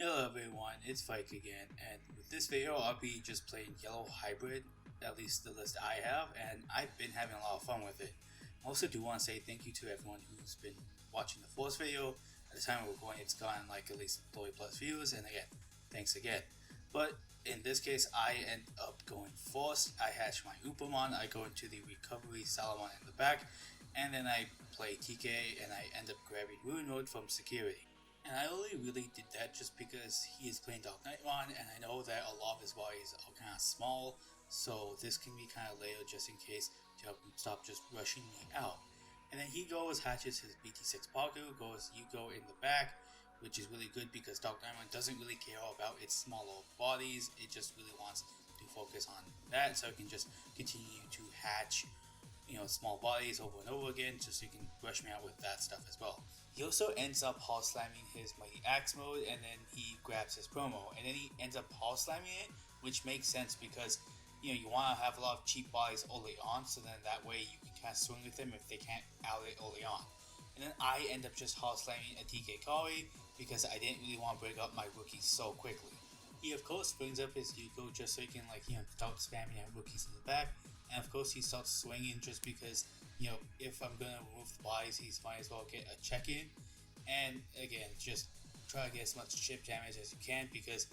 Hello everyone, it's Fike again, and with this video I'll be just playing Yellow Hybrid, at least the list I have, and I've been having a lot of fun with it. I also do want to say thank you to everyone who's been watching the Force video. At the time of recording it's gotten like at least 30 plus views, and again, thanks again. But in this case I end up going Force, I hatch my Upamon, I go into the Recovery Salamon in the back, and then I play TK and I end up grabbing Ruin Mode from Security. And I only really did that just because he is playing Dark Knightmon, and I know that a lot of his bodies are kind of small, so this can be kind of later just in case to help him stop just rushing me out. And then he goes, hatches his BT6 Paku, goes Yuko in the back, which is really good because Dark Knightmon doesn't really care about its smaller bodies, it just really wants to focus on that, so it can just continue to hatch small bodies over and over again, just so you can rush me out with that stuff as well. He also ends up hall slamming his Mighty Axe mode, and then he grabs his promo, and then he ends up hall slamming it, which makes sense because you want to have a lot of cheap bodies early on, so then that way you can kind of swing with them if they can't out it early on. And then I end up just hall slamming a TK Kari because I didn't really want to break up my rookies so quickly. He of course brings up his Yuko just so he can start spamming at rookies in the back, and of course he starts swinging just because if I'm gonna remove the bodies, he might as well get a check in, and again just try to get as much chip damage as you can because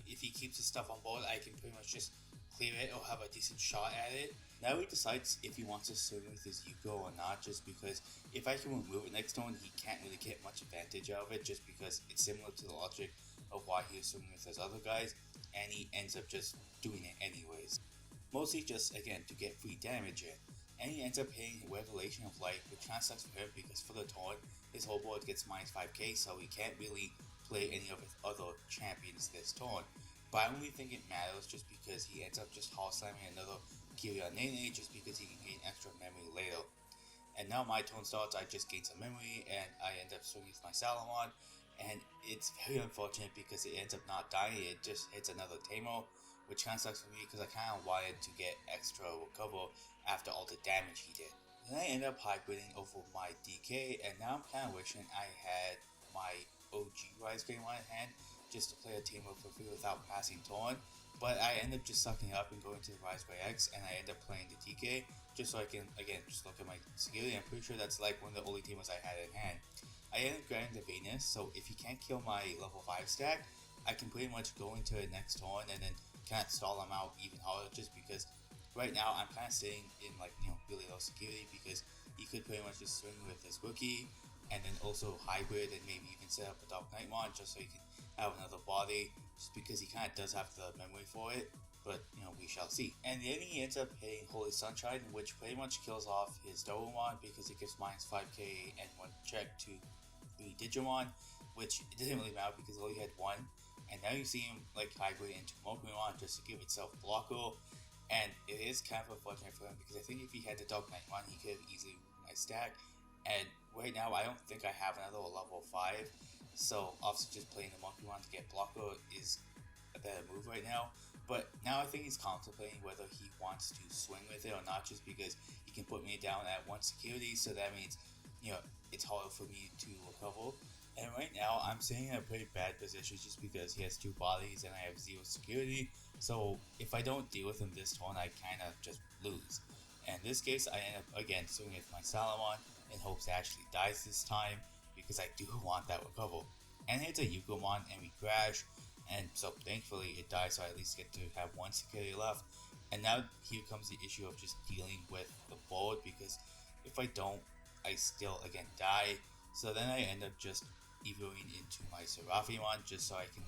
if he keeps his stuff on board, I can pretty much just clear it or have a decent shot at it. Now he decides if he wants to swing with his Yuko or not, just because if I can remove it next turn, he can't really get much advantage out of it, just because it's similar to the logic of why he was swinging with his other guys, and he ends up just doing it anyways. Mostly just, again, to get free damage in. And he ends up hitting Revelation of Light, which kind of sucks for him because for the turn, his whole board gets minus 5k, so he can't really play any of his other champions this turn. But I only think it matters just because he ends up just hall slamming another Kiryu Nene just because he can gain extra memory later. And now my turn starts, I just gain some memory and I end up swinging with my Salamon, and it's very unfortunate because it ends up not dying, it just hits another Tamer, which kind of sucks for me because I kind of wanted to get extra recover after all the damage he did. Then I end up hybriding over my DK, and now I'm kind of wishing I had my OG Rise Game on hand just to play a Tamer for free without passing turn. But I end up just sucking up and going to the Rise by X, and I end up playing the TK just so I can, again, just look at my security. I'm pretty sure that's like one of the only Tamers I had in hand. I end up grabbing the Venus, so if he can't kill my level 5 stack, I can pretty much go into it next turn and then kind of stall him out even harder, just because right now I'm kind of sitting in really low security because he could pretty much just swing with his rookie and then also hybrid and maybe even set up a Dark Knightmon just so he can have another body, just because he kind of does have the memory for it, but we shall see. And then he ends up hitting Holy Sunshine, which pretty much kills off his Dorumon because it gives minus 5k and 1 check to 3 Digimon, which it didn't really matter because he only had 1. And now you see him hybrid into Mokumon just to give itself blocker, and it is kind of unfortunate for him because I think if he had the Dark Knightmon he could have easily removed my stack, and right now I don't think I have another level 5, so obviously just playing the Mokumon to get blocker is a better move right now. But now I think he's contemplating whether he wants to swing with it or not, just because he can put me down at 1 security, so that means it's harder for me to recover. And right now I'm sitting in a pretty bad position just because he has 2 bodies and I have 0 security, so if I don't deal with him this turn I kind of just lose. And in this case I end up again swinging with my Salamon in hopes it actually dies this time because I do want that recover. And it's a Yukomon and we crash, and so thankfully it dies, so I at least get to have 1 security left. And now here comes the issue of just dealing with the board, because if I don't I still again die. So then I end up just evoing into my Seraphimon just so I can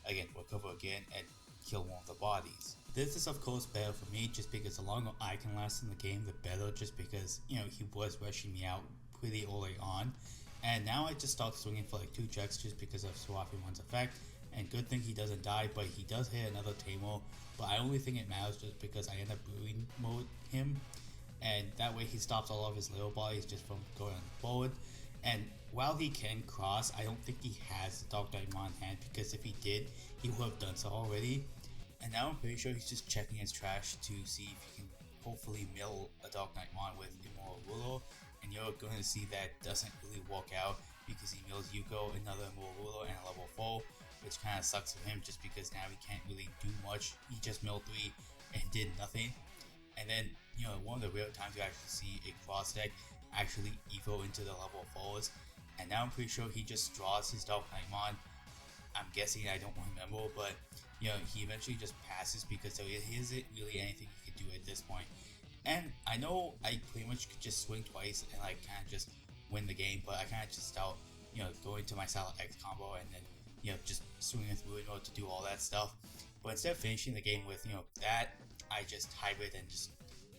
again recover again and kill one of the bodies. This is of course better for me just because the longer I can last in the game the better, just because he was rushing me out pretty early on. And now I just start swinging for 2 checks just because of Seraphimon's effect, and good thing he doesn't die, but he does hit another Tamer, but I only think it matters just because I end up brewing mode him, and that way he stops all of his little bodies just from going forward. And while he can cross, I don't think he has the Dark Knightmon in hand, because if he did, he would have done so already. And now I'm pretty sure he's just checking his trash to see if he can hopefully mill a Dark Knightmon with Immortal Ruler, and you're going to see that doesn't really work out because he mills Yuko, another Immortal Ruler, and a level 4, which kind of sucks for him just because now he can't really do much. He just milled 3 and did nothing. And then, one of the rare times you actually see a cross deck actually evo into the level 4s. And now I'm pretty sure he just draws his Dark Knightmon. I'm guessing, I don't remember, but he eventually just passes because there isn't really anything he could do at this point. And I know I pretty much could just swing twice and like kind of just win the game, but I kind of just start, going to my Silent X combo and then, just swinging through in order to do all that stuff. But instead of finishing the game with, that, I just hybrid and just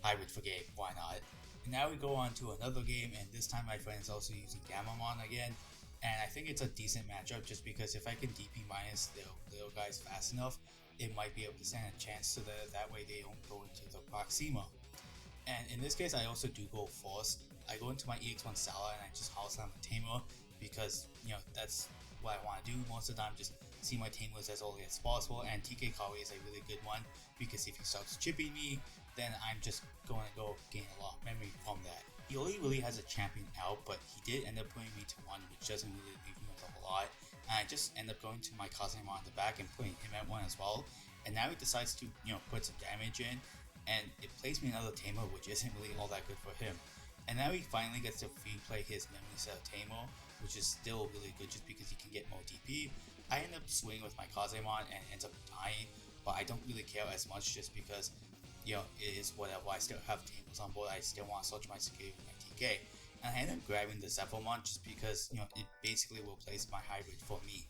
hybrid for game. Why not? And now we go on to another game, and this time my friend is also using Gammamon again. And I think it's a decent matchup just because if I can DP minus the little guys fast enough, it might be able to stand a chance so that way they don't go into the Proxima. And in this case, I also do go Force. I go into my EX1 Sala and I just House Slam a Tamer because, that's what I want to do most of the time, just see my Tamers as early as possible. And TK Kawi is a really good one because if he starts chipping me, then I'm just going to go gain a lot of memory from that. He only really has a champion out, but he did end up putting me to 1, which doesn't really leave me with a lot. And I just end up going to my Kazemon on the back and putting him at 1 as well. And now he decides to, put some damage in, and it plays me another Tamer, which isn't really all that good for him. And now he finally gets to free play his Memory Cell Tamer, which is still really good just because he can get more DP. I end up swinging with my Kazemon and ends up dying, but I don't really care as much just because, it is whatever. I still have Tamers on board. I still want to search my security with my TK. And I end up grabbing the Zephyrmon just because, it basically will place my hybrid for me.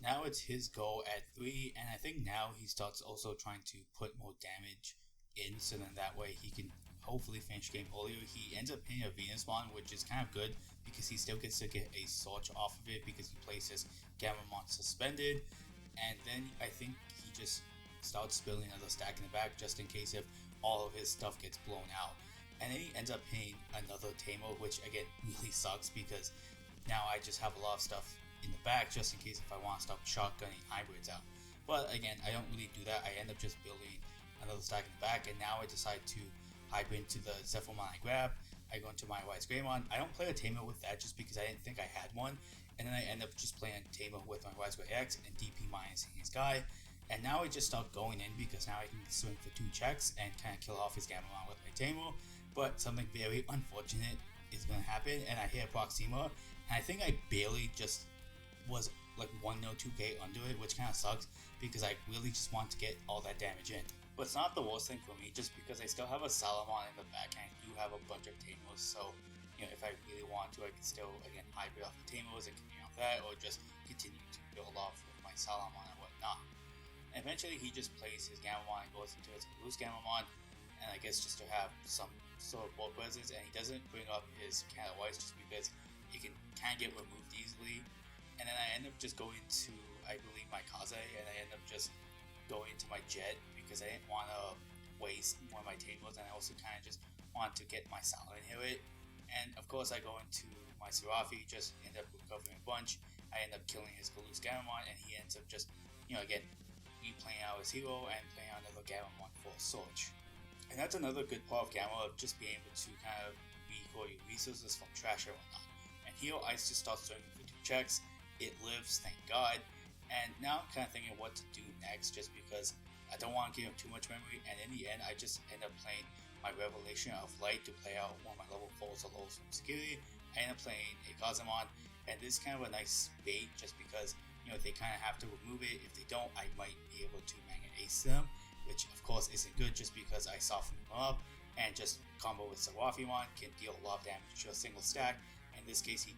Now it's his go at 3, and I think now he starts also trying to put more damage in, so then that way he can hopefully finish game earlier. He ends up hitting a Venusmon, which is kind of good because he still gets to get a Search off of it because he places Gammamon suspended. And then I think he just starts building another stack in the back just in case if all of his stuff gets blown out. And then he ends up hitting another Tamer, which again really sucks because now I just have a lot of stuff in the back just in case if I want to stop shotgunning hybrids out. But again, I don't really do that. I end up just building another stack in the back, and now I decide to hybrid into the Zephyrmon I grab. I go into my Wise Greymon. I don't play a Tamer with that just because I didn't think I had one, and then I end up just playing a Tamer with my Wise Grey X and DP minusing his guy. And now I just start going in because now I can swing for 2 checks and kind of kill off his Gammamon with my Tamer. But something very unfortunate is going to happen, and I hit a Proxima, and I think I barely just was like 102k under it, which kind of sucks because I really just want to get all that damage in. But it's not the worst thing for me just because I still have a Salamon in the back and I do have a bunch of Tamers, so if I really want to, I can still again hybrid off the Tamers and continue off that, or just continue to build off with my Salamon and whatnot. And eventually he just plays his Gammamon and goes into his loose Gammamon, and I guess just to have some sort of board presence, and he doesn't bring up his Cat of Ice just because it can kind of get removed easily. And then I end up just going to, I believe, my Kaze, and I end up just going to my Jet because I didn't want to waste one of my Tamers, and I also kind of just want to get my Silent Hit. And of course I go into my Serafi, just end up recovering a bunch. I end up killing his Galus Gammamon, and he ends up just, again, replaying out his hero and playing out another Gammamon for Search. And that's another good part of Gamma, of just being able to kind of recoil your resources from trash and whatnot. And here Ice just starts swinging for 2 checks. It lives, thank God. And now I'm kind of thinking what to do next just because I don't want to give him too much memory, and in the end I just end up playing my Revelation of Light to play out one of my level 4s or lows from security. I end up playing a Kazemon, and this is kind of a nice bait just because they kind of have to remove it. If they don't, I might be able to Manga Ace them, which of course isn't good just because I soften them up, and just combo with Serafimon can deal a lot of damage to a single stack. In this case he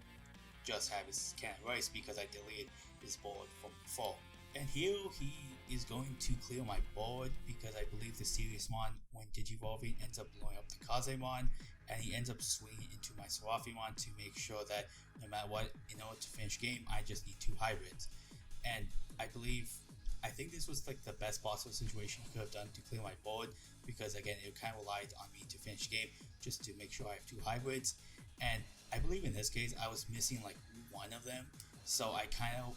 just have his Can of Rice because I deleted his board from before. And here he is going to clear my board because I believe the Seriousmon, when Digivolving, ends up blowing up the Kazemon, and he ends up swinging into my Serafimon to make sure that no matter what, in order to finish game, I just need 2 hybrids. And I think this was like the best possible situation I could have done to clear my board because again, it kind of relied on me to finish game just to make sure I have 2 hybrids. And I believe in this case I was missing like one of them, so I kind of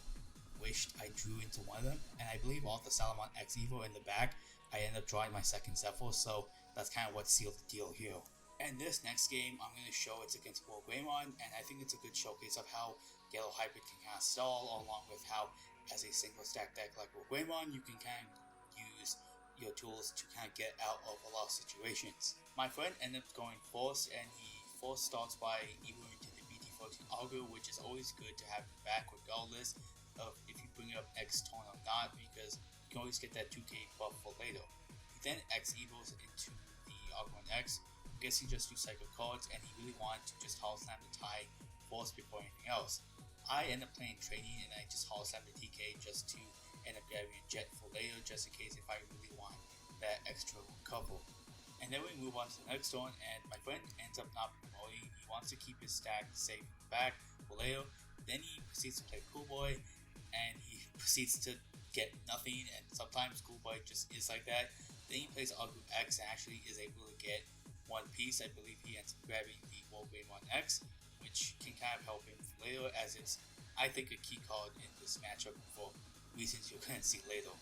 wished I drew into one of them, and I believe off the Salamon X Evo in the back I ended up drawing my second Zephyr, so that's kind of what sealed the deal here. And this next game I'm going to show it's against World Greymon, and I think it's a good showcase of how Yellow Hybrid can kind of stall, along with how as a single stack deck like with Greymon, you can kind of use your tools to kind of get out of a lot of situations. My friend ended up going Force, and he Force starts by evolving to the BT15 Augur, which is always good to have him back regardless of if you bring up X Tone or not, because you can always get that 2k buff for later. He then X evos into the Augur X. I guess he just used Psycho cards, and he really wanted to just Hall Slam the tie Force before anything else. I end up playing Training, and I just Hall Slam the TK just to end up grabbing a Jet for later, just in case if I really want that extra recover. And then we move on to the next one, and my friend ends up not promoting. He wants to keep his stack safe in the back for later. Then he proceeds to play Cool Boy, and he proceeds to get nothing, and sometimes Cool Boy just is like that. Then he plays Augur X and actually is able to get one piece. I believe he ends up grabbing the World Greymon X, which can kind of help him later, as it's, I think, a key card in this matchup for reasons you're going to see later.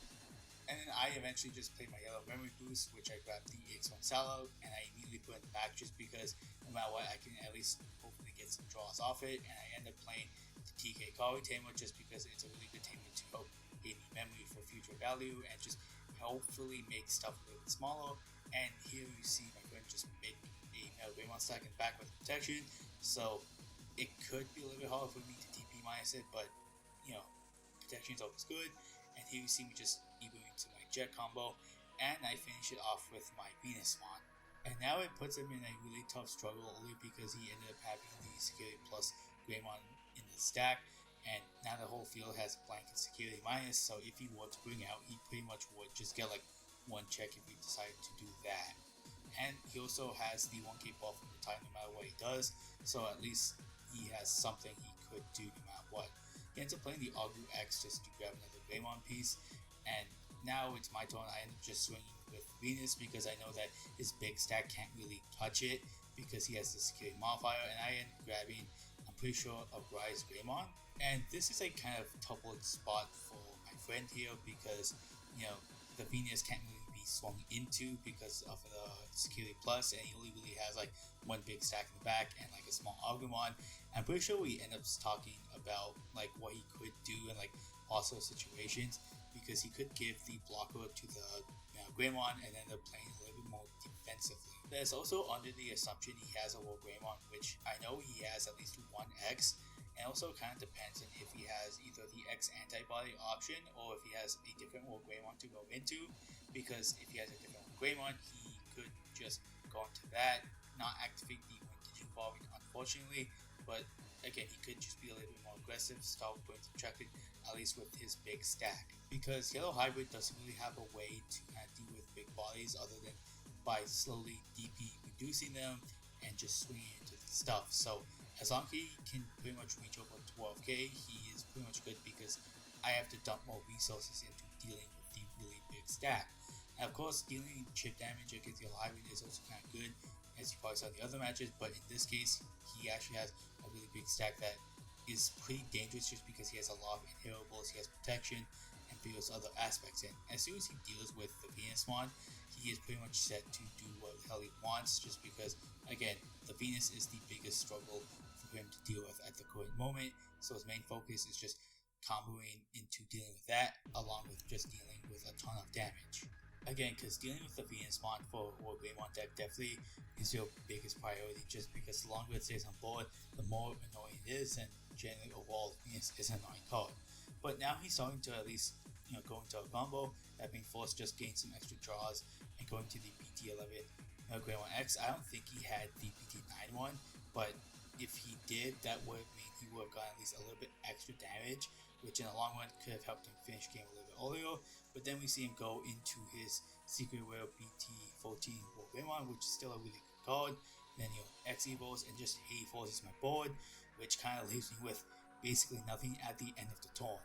And then I eventually just played my yellow memory boost, which I grabbed the EX1 Sallow, and I immediately put it back just because no matter what, I can at least hopefully get some draws off it. And I end up playing the TK Kari Tamer just because it's a really good tamer to help gain me memory for future value and just hopefully make stuff a little bit smaller. And here you see my friend just make a Metal Greymon stack in back with protection, so it could be a little bit hard for me to TP minus it, but you know, protection is always good. And here you see me just evoing into my Jet combo, and I finish it off with my Venus Swan. And now it puts him in a really tough struggle, only because he ended up having the Security Plus Greymon in the stack, and now the whole field has blanket Security minus, so if he were to bring out, he pretty much would just get like one check if he decided to do that. And he also has the 1k buff in the time no matter what he does, so at least he has something he could do no matter what. He ends up playing the Augur X just to grab another Greymon piece, and now it's my turn. I end up just swinging with Venus because I know that his big stack can't really touch it because he has the security modifier, and I end up grabbing, I'm pretty sure, a Rise Greymon. And this is a kind of double spot for my friend here because, you know, the Venus can't really be swung into because of the security plus, and he only really has like one big stack in the back and like a small Agumon. I'm pretty sure we end up talking about like what he could do in like hostile situations, because he could give the blocker to the Greymon and end up playing a little bit more defensively. There's also under the assumption he has a World Greymon, which I know he has at least one X, and also kind of depends on if he has either the X antibody option or if he has a different World Greymon to go into, because if he has a different World Greymon, he could just go into that, not activate the Vintage Evolving, unfortunately, but again, he could just be a little bit more aggressive, start putting some tracking, at least with his big stack. Because Yellow Hybrid doesn't really have a way to kind of deal with big bodies other than by slowly DP reducing them and just swinging into the stuff. So as long as he can pretty much reach over 12k, he is pretty much good, because I have to dump more resources into dealing with the really big stack. And of course, dealing chip damage against Yellow Hybrid is also kind of good, as you probably saw in the other matches, but in this case, he actually has a really big stack that is pretty dangerous just because he has a lot of inhibitables, he has protection, and various other aspects. And as soon as he deals with the Venus Swan, he is pretty much set to do what the hell he wants, just because, again, the Venus is the biggest struggle for him to deal with at the current moment, so his main focus is just comboing into dealing with that, along with just dealing with a ton of damage. Again, because dealing with the Venus Swan for World Greymon deck definitely is your biggest priority, just because the longer it stays on board, the more annoying it is, and generally overall, Venus is an annoying card. But now he's starting to at least, go into a combo, that being forced just gain some extra draws, and going to the BT11 Greymon X. I don't think he had the BT9 one, but if he did, that would mean he would have gotten at least a little bit extra damage, which in the long run could have helped him finish game a little bit earlier. But then we see him go into his Secret Rare BT14 World Greymon, which is still a really good card. Then X Evos and just Hay forces my board, which kind of leaves me with basically nothing at the end of the turn.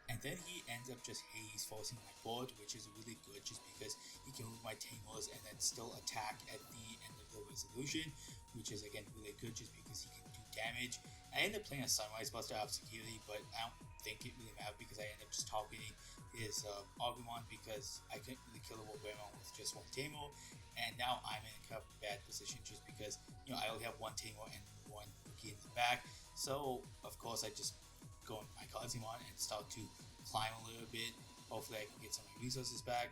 And then he ends up just Haze forcing my board, which is really good just because he can move my Tamers and then still attack at the end of the resolution, which is again really good just because he can do damage. I end up playing a Sunrise Buster out of security, but I don't think it really mattered because I end up just targeting his Agumon, because I couldn't really kill the World Greymon with just one Tamer, and now I'm in a kind of bad position just because I only have one Tamer and one rookie in the back. So of course I just go into my Kazimon and start to climb a little bit. Hopefully I can get some of my resources back.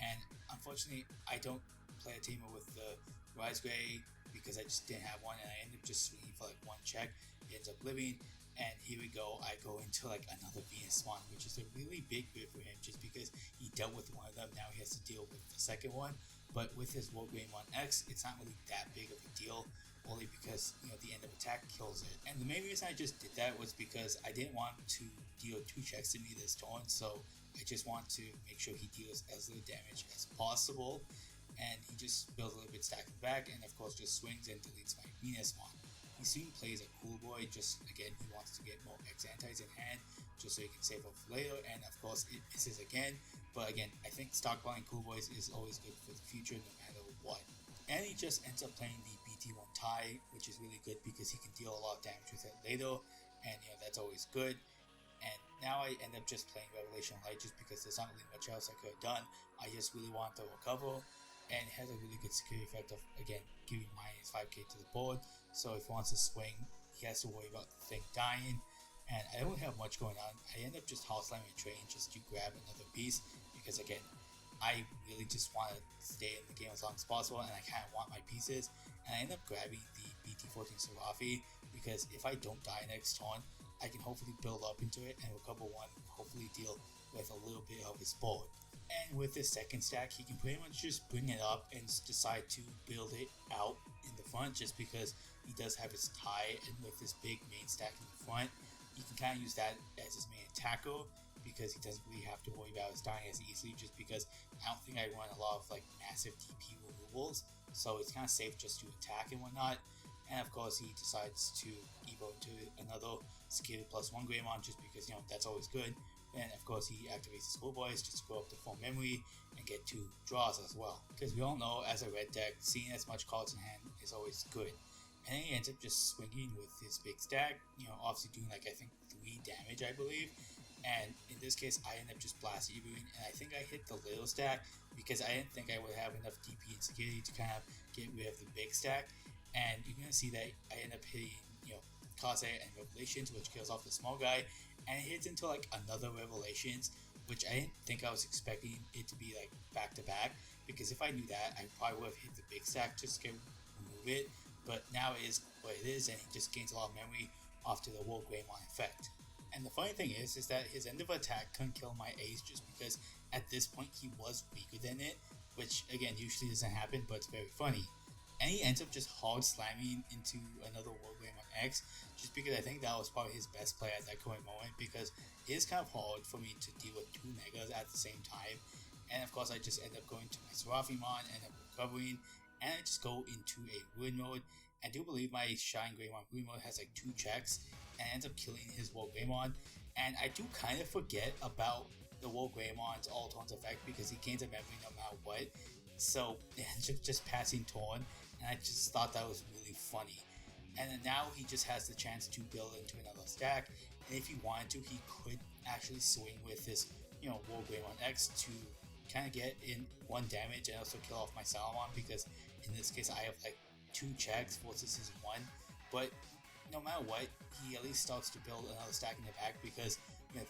And unfortunately, I don't play a teamer with the Rise Gray because I just didn't have one, and I ended up just swinging for like one check. He ends up living, and here we go. I go into like another Venus Swan, which is a really big bit for him just because he dealt with one of them. Now he has to deal with the second one. But with his World Game 1X, it's not really that big of a deal, only because the end of attack kills it. And the main reason I just did that was because I didn't want to deal 2 checks to me this turn, so I just want to make sure he deals as little damage as possible. And he just builds a little bit stacking back, and of course just swings and deletes my Venus Swan. He soon plays a Cool Boy, just again he wants to get more X-Antis in hand, just so he can save up for later, and of course it misses again. But again, I think stockpiling Cool Boys is always good for the future no matter what. And he just ends up playing the BT1 tie, which is really good because he can deal a lot of damage with it later, and that's always good. And now I end up just playing Revelation Light just because there's not really much else I could have done. I just really want to recover, and it has a really good security effect of, again, giving minus 5k to the board. So if he wants to swing, he has to worry about the thing dying. And I don't have much going on. I end up just house slamming a train just to grab another piece because, again, I really just want to stay in the game as long as possible, and I kind of want my pieces. And I end up grabbing the BT15 Serafi because if I don't die next turn, I can hopefully build up into it and recover one, hopefully deal with a little bit of his board. And with his second stack, he can pretty much just bring it up and decide to build it out in the front just because he does have his tie, and with his big main stack in the front, he can kind of use that as his main attacker because he doesn't really have to worry about his dying as easily just because I don't think I run a lot of like massive DP removals, so it's kind of safe just to attack and whatnot. And of course he decides to evo into another skill +1 Greymon just because that's always good. And of course he activates his Schoolboys just to go up to full memory and get 2 draws as well. Because we all know as a red deck, seeing as much cards in hand is always good. And he ends up just swinging with his big stack, obviously doing like I think 3 damage I believe. And in this case I end up just blast evoing, and I think I hit the little stack because I didn't think I would have enough DP and security to kind of get rid of the big stack. And you're going to see that I end up hitting, Kaze and Revelations, which kills off the small guy, and it hits into like another Revelations, which I didn't think I was expecting it to be like back to back, because if I knew that, I probably would have hit the big stack just to remove it, but now it is what it is, and he just gains a lot of memory after the World Greymon effect. And the funny thing is that his end of attack couldn't kill my ace just because at this point he was weaker than it, which again usually doesn't happen, but it's very funny. And he ends up just hard slamming into another World Greymon X just because I think that was probably his best play at that current moment, because it is kind of hard for me to deal with 2 megas at the same time. And of course I just end up going to my Serafimon, end up recovering, and I just go into a Ruin mode. I do believe my Shine Greymon Ruin mode has like 2 checks and ends up killing his World Greymon. And I do kind of forget about the World Greymon's all turns effect because he gains a memory no matter what. So it ends up just passing turn, and I just thought that was really funny. And then now he just has the chance to build into another stack, and if he wanted to, he could actually swing with this, World Greymon X to kind of get in 1 damage and also kill off my Salamon, because in this case I have like 2 checks versus his 1. But no matter what, he at least starts to build another stack in the back because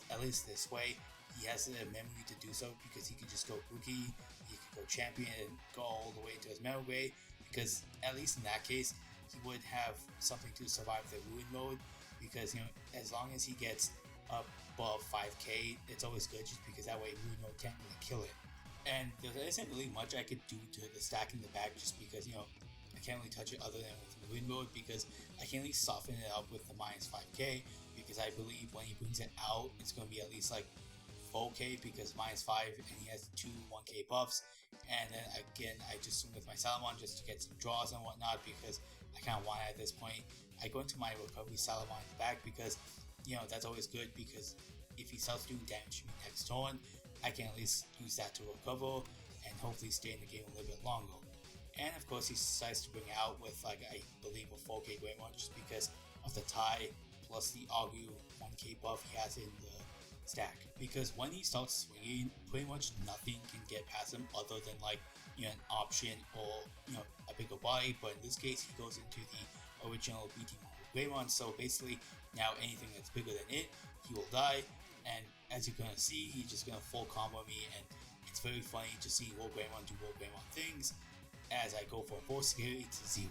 at least this way he has the memory to do so, because he can just go Rookie, he can go Champion and go all the way into his Metal Grey, because at least in that case he would have something to survive the Ruin mode, because as long as he gets up above 5k it's always good, just because that way Ruin mode can't really kill it. And there isn't really much I could do to the stack in the back just because I can't really touch it other than with Ruin mode, because I can at least soften it up with the minus 5k, because I believe when he brings it out it's going to be at least like 4k, because minus 5 and he has 2 1k buffs. And then again I just swing with my Salamon just to get some draws and whatnot, because I kind of want it at this point. I go into my recovery Salamon in the back because that's always good, because if he starts doing damage to me next turn I can at least use that to recover and hopefully stay in the game a little bit longer. And of course he decides to bring out with like I believe a 4k Greymon just because of the tie plus the Augu 1k buff he has in the stack, because when he starts swinging pretty much nothing can get past him other than like an option or a bigger body. But in this case he goes into the original BT Greymon, so basically now anything that's bigger than it he will die. And As you're gonna see, he's just gonna full combo me, and it's very funny to see Wolgramon do Wolgramon things as I go from 4 security to 0.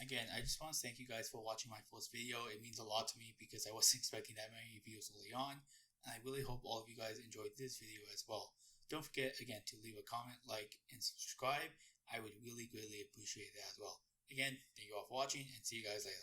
Again, I just want to thank you guys for watching my first video. It means a lot to me because I wasn't expecting that many views early on, and I really hope all of you guys enjoyed this video as well. Don't forget again to leave a comment, like, and subscribe. I would really greatly appreciate that as well. Again, thank you all for watching, and see you guys later.